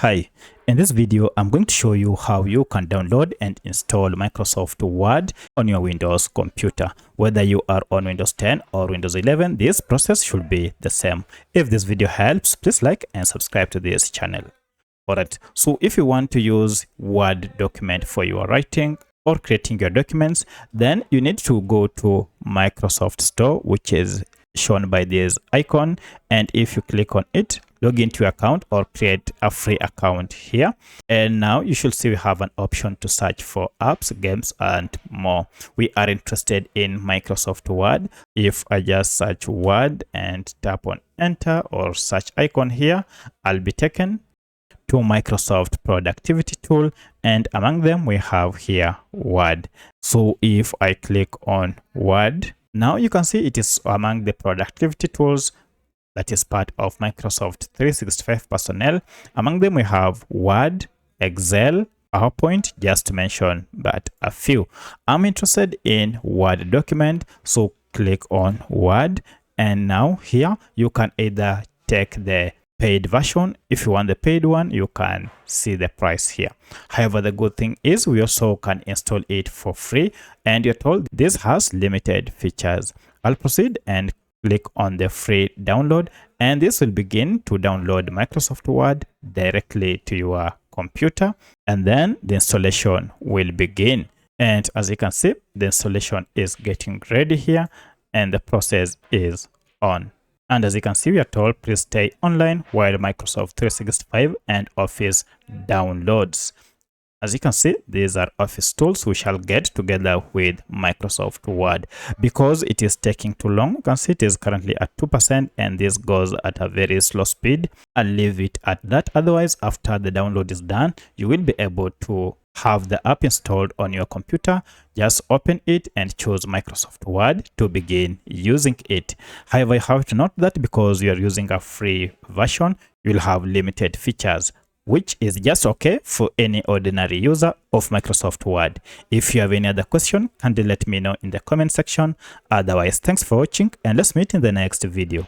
Hi, in this video, I'm going to show you how you can download and install Microsoft Word on your Windows computer. Whether you are on Windows 10 or Windows 11, this process should be the same. If this video helps, please like and subscribe to this channel. Alright, so if you want to use Word document for your writing or creating your documents, then you need to go to Microsoft Store, which is shown by this icon, and if you click on it, log into your account or create a free account here, and now you should see we have an option to search for apps, games, and more. We are interested in Microsoft Word. If I just search Word and tap on enter or search icon here, I'll be taken to Microsoft productivity tool, and among them we have here Word. So if I click on Word, now you can see it is among the productivity tools that is part of Microsoft 365 personnel. Among them we have Word, Excel, PowerPoint, just to mention but a few. I'm interested in Word document, so click on Word, and now here you can either take the paid version. If you want the paid one, you can see the price here. However, the good thing is we also can install it for free, and you're told this has limited features. I'll proceed and click on the free download, and this will begin to download Microsoft Word directly to your computer, and then the installation will begin. And as you can see, the installation is getting ready here, and the process is on. And as you can see, we are told please stay online while Microsoft 365 and Office downloads. As you can see, these are Office tools we shall get together with Microsoft Word. Because it is taking too long, you can see it is currently at 2%, and this goes at a very slow speed. I'll leave it at that. Otherwise, after the download is done, you will be able to have the app installed on your computer. Just open it and choose Microsoft Word to begin using it. However, you have to note that because you are using a free version, you will have limited features, which is just okay for any ordinary user of Microsoft Word. If you have any other question, kindly let me know in the comment section. Otherwise, thanks for watching, and let's meet in the next video.